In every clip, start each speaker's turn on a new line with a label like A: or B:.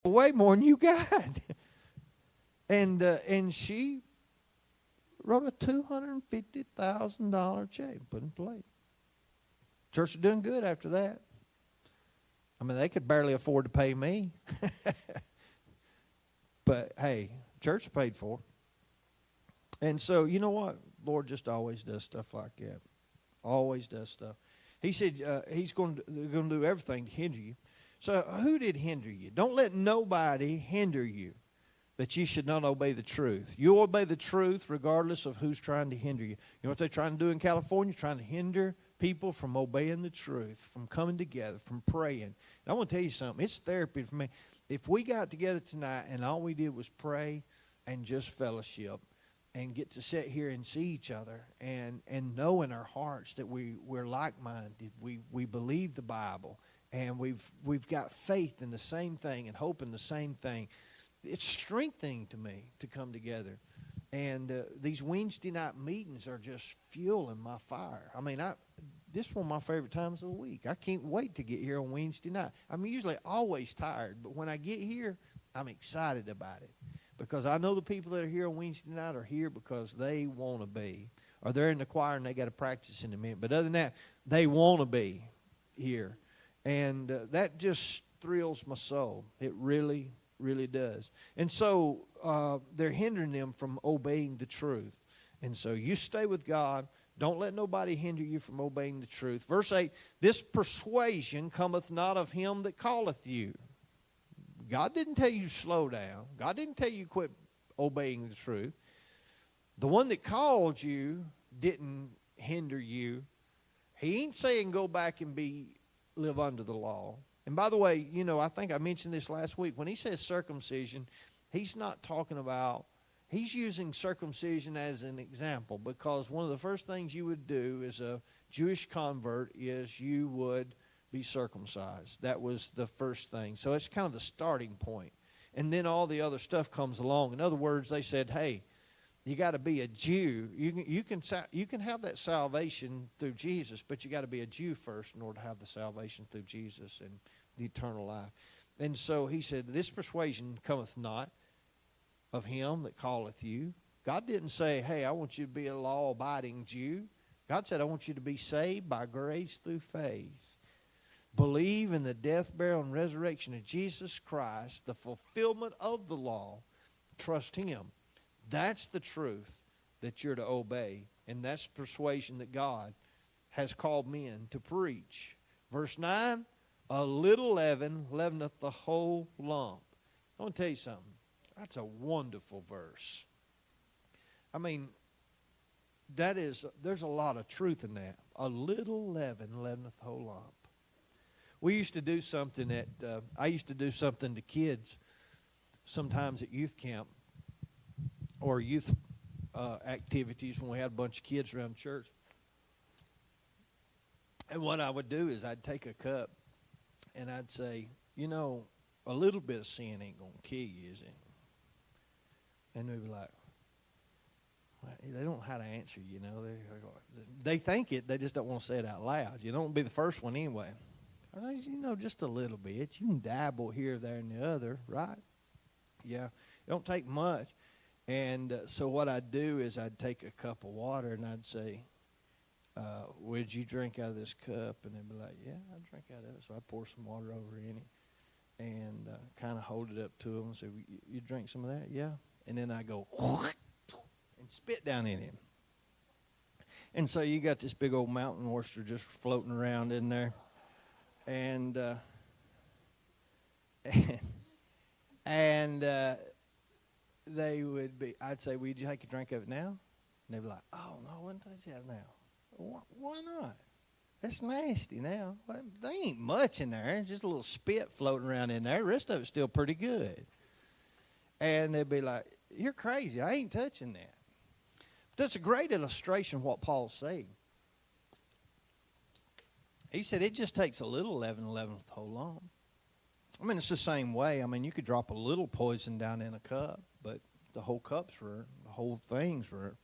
A: way more than you got. And she wrote a $250,000 check, put in plate. Church was doing good after that. I mean, they could barely afford to pay me. But, hey, church paid for. And so, you know what? Lord just always does stuff like that. Always does stuff. He said he's going to do everything to hinder you. So who did hinder you? Don't let nobody hinder you that you should not obey the truth. You obey the truth regardless of who's trying to hinder you. You know what they're trying to do in California? Trying to hinder people from obeying the truth, from coming together, from praying. And I want to tell you something. It's therapy for me. If we got together tonight and all we did was pray and just fellowship and get to sit here and see each other and know in our hearts that we're like-minded, we believe the Bible, and we've got faith in the same thing and hope in the same thing, it's strengthening to me to come together. And these Wednesday night meetings are just fueling my fire. I mean, this is one of my favorite times of the week. I can't wait to get here on Wednesday night. I'm usually always tired, but when I get here, I'm excited about it. Because I know the people that are here on Wednesday night are here because they want to be. Or they're in the choir and they got to practice in a minute. But other than that, they want to be here. And that just thrills my soul. It really, really does. And so they're hindering them from obeying the truth. And so you stay with God. Don't let nobody hinder you from obeying the truth. Verse 8, this persuasion cometh not of him that calleth you. God didn't tell you to slow down. God didn't tell you to quit obeying the truth. The one that called you didn't hinder you. He ain't saying go back and live under the law. And by the way, you know, I think I mentioned this last week. When he says circumcision, he's not talking about, he's using circumcision as an example, because one of the first things you would do as a Jewish convert is you would be circumcised. That was the first thing. So it's kind of the starting point. And then all the other stuff comes along. In other words, they said, hey, you got to be a Jew. You can have that salvation through Jesus, but you got to be a Jew first in order to have the salvation through Jesus and the eternal life. And so he said, this persuasion cometh not of him that calleth you. God didn't say, hey, I want you to be a law-abiding Jew. God said, I want you to be saved by grace through faith. Believe in the death, burial, and resurrection of Jesus Christ, the fulfillment of the law. Trust him. That's the truth that you're to obey. And that's persuasion that God has called men to preach. Verse 9, a little leaven leaveneth the whole lump. I want to tell you something. That's a wonderful verse. I mean, there's a lot of truth in that. A little leaven leaveneth the whole lump. We used to do something I used to do something to kids sometimes at youth camp or youth activities when we had a bunch of kids around church. And what I would do is I'd take a cup and I'd say, you know, a little bit of sin ain't going to kill you, is it? And they'd be like, well, they don't know how to answer, you know. They think it, they just don't want to say it out loud. You don't be the first one anyway. I said, you know, just a little bit. You can dabble here, there, and the other, right? Yeah, it don't take much. And so what I'd do is I'd take a cup of water and I'd say, would you drink out of this cup? And they'd be like, yeah, I drank out of it. So I pour some water over in it and kind of hold it up to them and say, you drink some of that? Yeah. And then I go, and spit down in him. And so you got this big old mountain oyster just floating around in there. And they would be, I'd say, would you take a drink of it now? And they'd be like, oh, no, I wouldn't touch that now. Why not? That's nasty now. Well, there ain't much in there. Just a little spit floating around in there. The rest of it's still pretty good. And they'd be like, you're crazy. I ain't touching that. But that's a great illustration of what Paul's saying. He said it just takes a little leaven to leaven the whole lump. I mean, it's the same way. I mean, you could drop a little poison down in a cup, but the whole cup's ruined. The whole thing's ruined.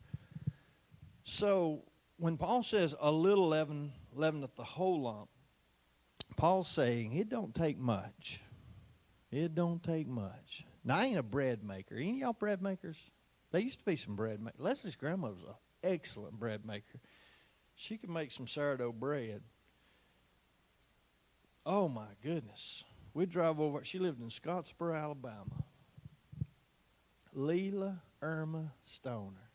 A: So when Paul says a little leaven leaveneth the whole lump, Paul's saying it don't take much. It don't take much. Now, I ain't a bread maker. Any of y'all bread makers? There used to be some bread makers. Leslie's grandmother was an excellent bread maker. She could make some sourdough bread. Oh, my goodness. We'd drive over. She lived in Scottsboro, Alabama. Leela Irma Stoner.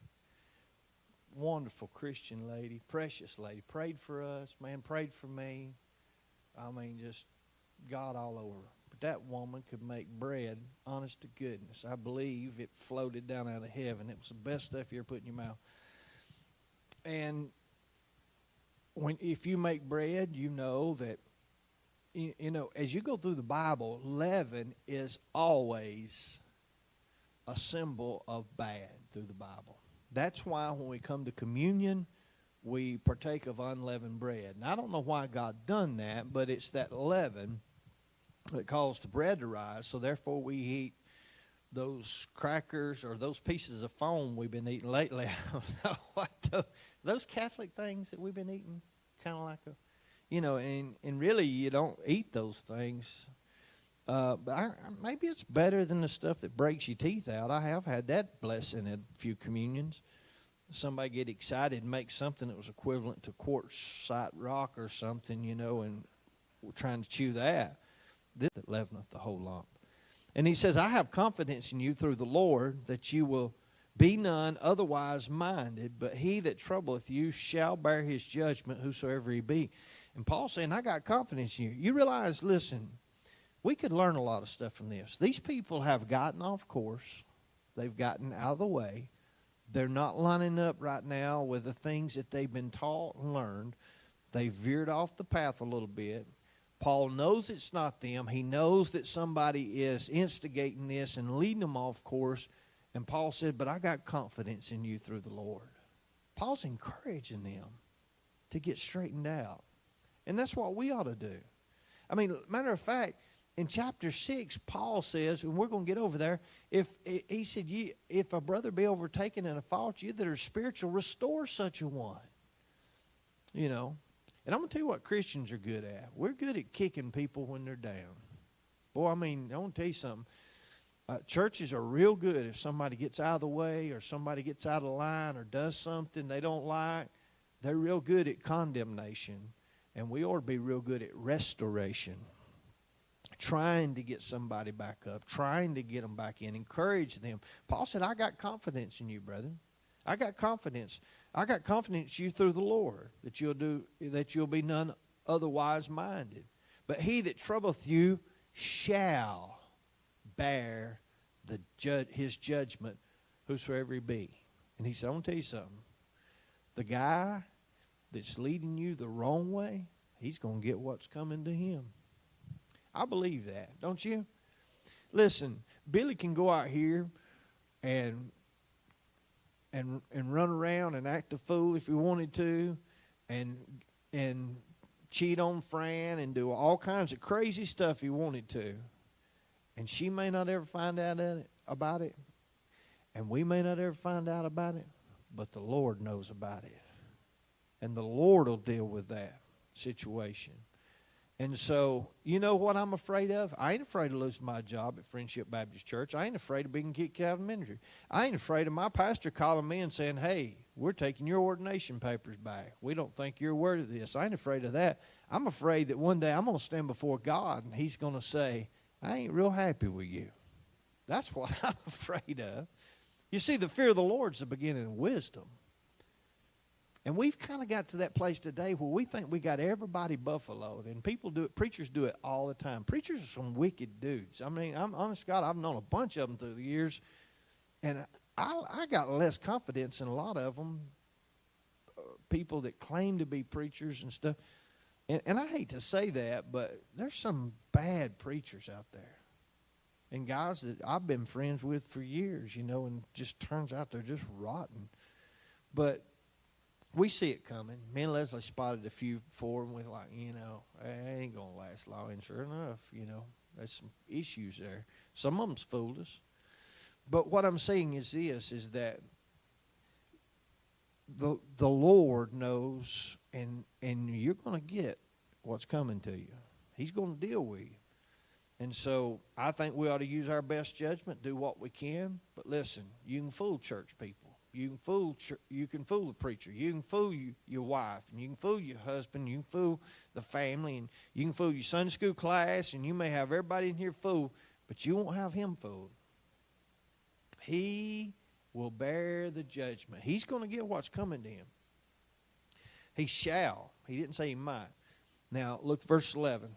A: Wonderful Christian lady, precious lady. Prayed for us, man, prayed for me. I mean, just God all over. But that woman could make bread, honest to goodness. I believe it floated down out of heaven. It was the best stuff you ever put in your mouth. And if you make bread, you know that, you know, as you go through the Bible, leaven is always a symbol of bad through the Bible. That's why when we come to communion, we partake of unleavened bread. And I don't know why God done that, but it's that leaven that caused the bread to rise. So therefore we eat those crackers or those pieces of foam we've been eating lately. I don't know what those Catholic things that we've been eating, kind of like you know, and really you don't eat those things. But maybe it's better than the stuff that breaks your teeth out. I have had that blessing at a few communions. Somebody get excited and make something that was equivalent to quartzite rock or something, you know, and we're trying to chew that. This that leaveneth the whole lump. And he says, I have confidence in you through the Lord that you will be none otherwise minded, but he that troubleth you shall bear his judgment, whosoever he be. And Paul's saying, I got confidence in you. You realize, listen, we could learn a lot of stuff from this. These people have gotten off course. They've gotten out of the way. They're not lining up right now with the things that they've been taught and learned. They've veered off the path a little bit. Paul knows it's not them. He knows that somebody is instigating this and leading them off course. And Paul said, but I got confidence in you through the Lord. Paul's encouraging them to get straightened out. And that's what we ought to do. I mean, matter of fact, in chapter 6, Paul says, and we're going to get over there, he said, if a brother be overtaken in a fault, you that are spiritual, restore such a one. You know. And I'm going to tell you what Christians are good at. We're good at kicking people when they're down. Boy, I mean, I want to tell you something. Churches are real good if somebody gets out of the way or somebody gets out of line or does something they don't like. They're real good at condemnation. And we ought to be real good at restoration. Trying to get somebody back up, trying to get them back in, encourage them. Paul said, I got confidence in you, brother. I got confidence. I got confidence in you through the Lord that you'll be none otherwise minded. But he that troubleth you shall bear his judgment, whosoever he be. And he said, I'm going to tell you something. The guy that's leading you the wrong way, he's going to get what's coming to him. I believe that, don't you? Listen, Billy can go out here and run around and act a fool if he wanted to, and cheat on Fran and do all kinds of crazy stuff he wanted to, and she may not ever find out about it, and we may not ever find out about it, but the Lord knows about it, and the Lord will deal with that situation. And so, you know what I'm afraid of? I ain't afraid of losing my job at Friendship Baptist Church. I ain't afraid of being kicked out of ministry. I ain't afraid of my pastor calling me and saying, hey, we're taking your ordination papers back. We don't think you're worthy of this. I ain't afraid of that. I'm afraid that one day I'm going to stand before God and he's going to say, I ain't real happy with you. That's what I'm afraid of. You see, the fear of the Lord is the beginning of wisdom. And we've kind of got to that place today where we think we got everybody buffaloed. And people do it, preachers do it all the time. Preachers are some wicked dudes. I mean, I'm honest God, I've known a bunch of them through the years. And I got less confidence in a lot of them, people that claim to be preachers and stuff. And I hate to say that, but there's some bad preachers out there. And guys that I've been friends with for years, you know, and just turns out they're just rotten. But we see it coming. Me and Leslie spotted a few before, and we're like, you know, it ain't going to last long. And sure enough, you know, there's some issues there. Some of them's fooled us. But what I'm saying is this, is that the Lord knows, and you're going to get what's coming to you. He's going to deal with you. And so I think we ought to use our best judgment, do what we can. But listen, you can fool church people. You can fool the preacher. You can fool your wife, and you can fool your husband. You can fool the family, and you can fool your Sunday school class, and you may have everybody in here fooled, but you won't have him fooled. He will bear the judgment. He's going to get what's coming to him. He shall. He didn't say he might. Now, look, verse 11.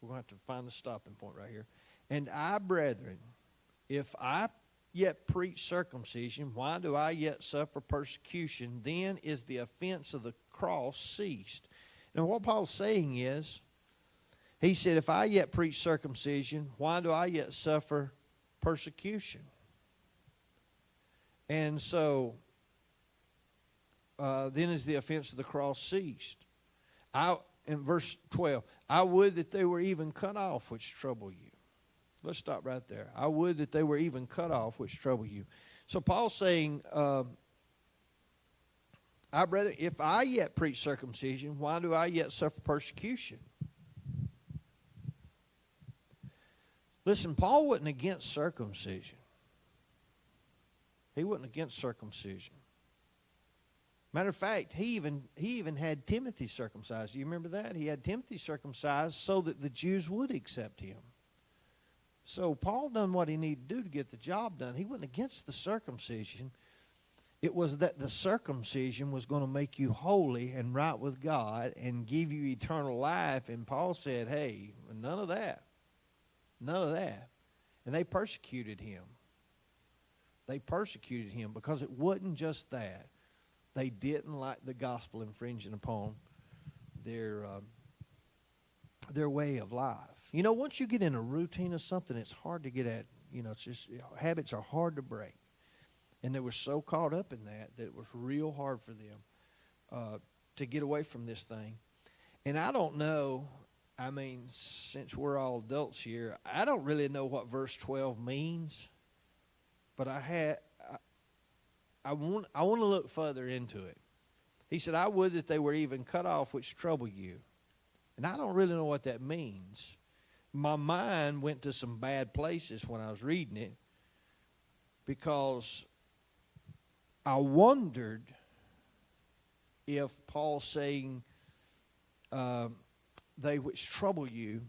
A: We're going to have to find a stopping point right here. And I, brethren, if I yet preach circumcision, why do I yet suffer persecution? Then is the offense of the cross ceased. Now, what Paul's saying is, he said, if I yet preach circumcision, why do I yet suffer persecution? And so, then is the offense of the cross ceased. In verse 12, I would that they were even cut off which trouble you. Let's stop right there. I would that they were even cut off which trouble you. So Paul's saying, if I yet preach circumcision, why do I yet suffer persecution? Listen, Paul wasn't against circumcision. He wasn't against circumcision. Matter of fact, he even had Timothy circumcised. Do you remember that? He had Timothy circumcised so that the Jews would accept him. So Paul done what he needed to do to get the job done. He wasn't against the circumcision. It was that the circumcision was going to make you holy and right with God and give you eternal life. And Paul said, hey, none of that. None of that. And they persecuted him. They persecuted him because it wasn't just that. They didn't like the gospel infringing upon their way of life. You know, once you get in a routine of something, it's hard to get at. You know, it's just habits are hard to break. And they were so caught up in that it was real hard for them to get away from this thing. And I don't know, I mean, since we're all adults here, I don't really know what verse 12 means. But I want to look further into it. He said, I would that they were even cut off which trouble you. And I don't really know what that means. My mind went to some bad places when I was reading it because I wondered if Paul's saying they which trouble you,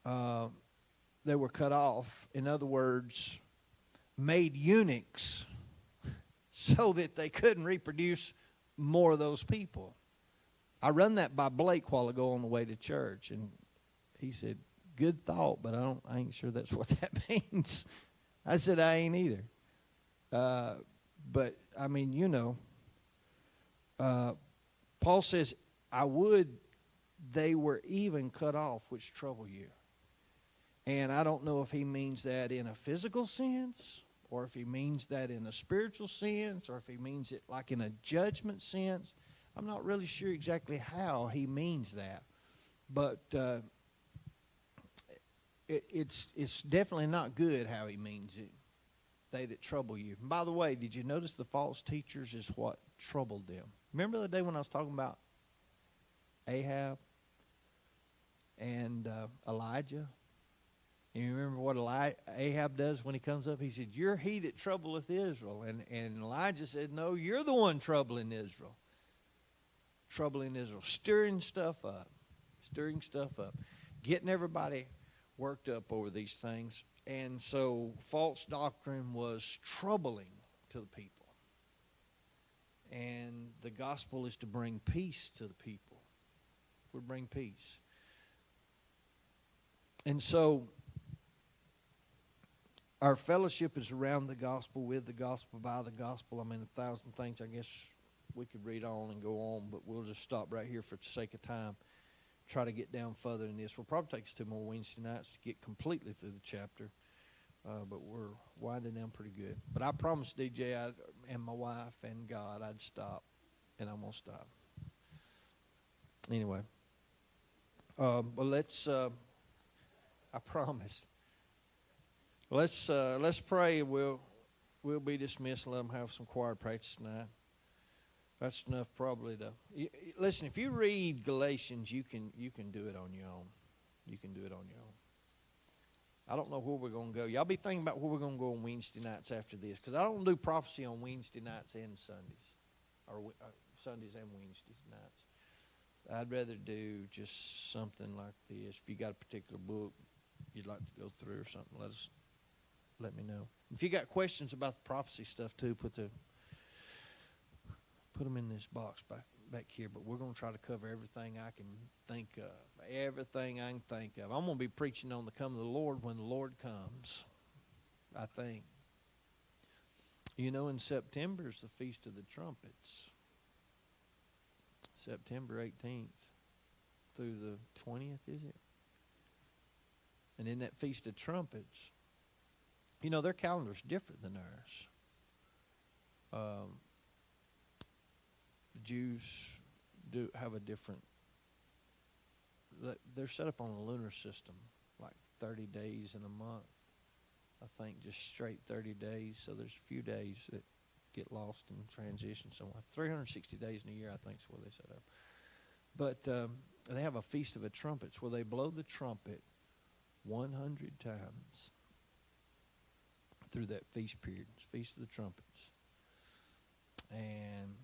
A: they were cut off. In other words, made eunuchs so that they couldn't reproduce more of those people. I run that by Blake a while ago on the way to church, and he said, good thought, but I ain't sure that's what that means. I said, I ain't either. But, I mean, you know, Paul says, I would they were even cut off which trouble you. And I don't know if he means that in a physical sense, or if he means that in a spiritual sense, or if he means it like in a judgment sense. I'm not really sure exactly how he means that. But it's definitely not good how he means it. They that trouble you. And by the way, did you notice the false teachers is what troubled them? Remember the day when I was talking about Ahab and Elijah? You remember what Ahab does when he comes up? He said, you're he that troubleth Israel. And Elijah said, no, you're the one troubling Israel. Troubling Israel. Stirring stuff up. Getting everybody worked up over these things. And so false doctrine was troubling to the people. And the gospel is to bring peace to the people. We bring peace. And so our fellowship is around the gospel, with the gospel, by the gospel. I mean, 1,000 things I guess we could read on and go on, but we'll just stop right here for the sake of time. Try to get down further in this. We'll probably take us 2 more Wednesday nights to get completely through the chapter, but we're winding down pretty good. But I promised DJ and my wife and God I'd stop, and I'm going to stop. Anyway, but let's, I promise. Let's pray. We'll be dismissed and let them have some choir practice tonight. That's enough probably to listen. If you read Galatians, you can do it on your own. You can do it on your own. I don't know where we're going to go. Y'all be thinking about where we're going to go on Wednesday nights after this, because I don't do prophecy on Wednesday nights and Sundays, or Sundays and Wednesdays nights. I'd rather do just something like this. If you got a particular book you'd like to go through or something, let me know. If you got questions about the prophecy stuff too, put them in this box back here. But we're going to try to cover everything I can think of. Everything I can think of. I'm going to be preaching on the coming of the Lord when the Lord comes, I think. You know, in September is the Feast of the Trumpets. September 18th through the 20th, is it? And in that Feast of Trumpets, you know, their calendar's different than ours. The Jews do have a different, they're set up on a lunar system, like 30 days in a month. I think just straight 30 days. So there's a few days that get lost in transition somewhere. 360 days in a year, I think, is where they set up. But they have a Feast of the Trumpets where they blow the trumpet 100 times through that feast period. It's Feast of the Trumpets. And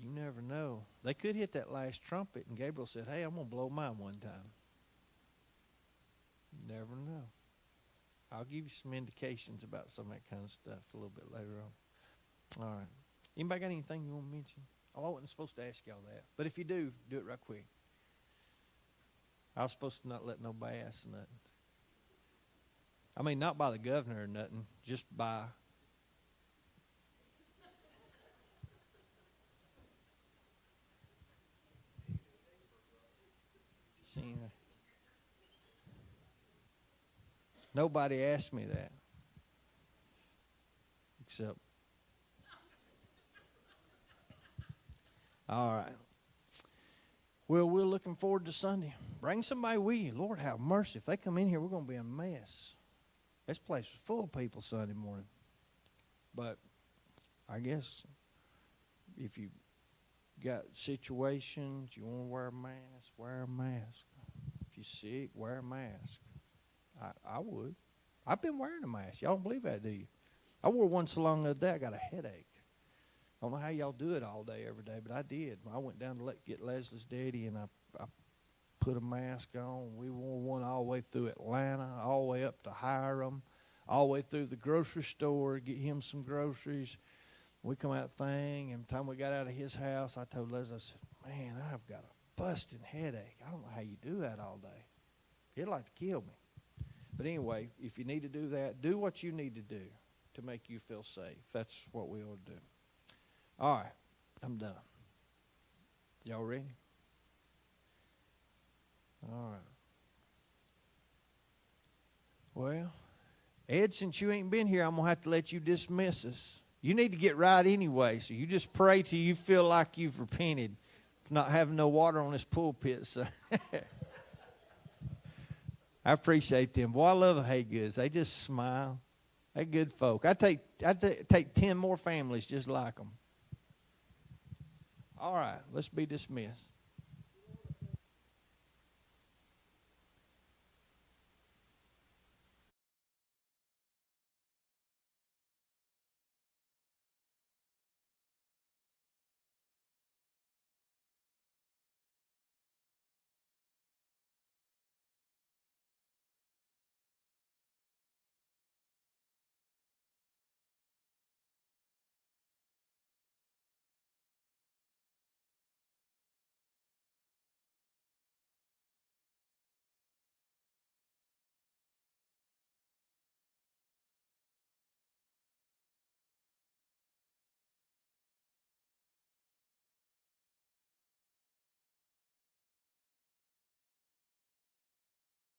A: you never know. They could hit that last trumpet, and Gabriel said, hey, I'm going to blow mine one time. Never know. I'll give you some indications about some of that kind of stuff a little bit later on. All right. Anybody got anything you want to mention? Oh, I wasn't supposed to ask y'all that. But if you do it right quick. I was supposed to not let nobody ask nothing. I mean, not by the governor or nothing, just by... Nobody asked me that. Except... All right. Well, we're looking forward to Sunday. Bring somebody with you. Lord, have mercy. If they come in here, we're going to be a mess. This place was full of people Sunday morning. But I guess if you got situations, you want to wear a mask, wear a mask. If you're sick, wear a mask. I would. I've been wearing a mask. Y'all don't believe that, do you? I wore one so long the other day, I got a headache. I don't know how y'all do it all day, every day, but I did. I went down to get Leslie's daddy, and I put a mask on. We wore one all the way through Atlanta, all the way up to Hiram, all the way through the grocery store, get him some groceries. We come out thing, and by the time we got out of his house, I told Leslie, I said, man, I've got a busting headache. I don't know how you do that all day. It'd like to kill me. But anyway, if you need to do that, do what you need to do to make you feel safe. That's what we ought to do. All right, I'm done. Y'all ready? All right. Well, Ed, since you ain't been here, I'm going to have to let you dismiss us. You need to get right anyway, so you just pray till you feel like you've repented for not having no water on this pulpit. So I appreciate them. Boy, I love the Haygoods. They just smile. They're good folk. I'd take 10 more families just like them. All right, let's be dismissed.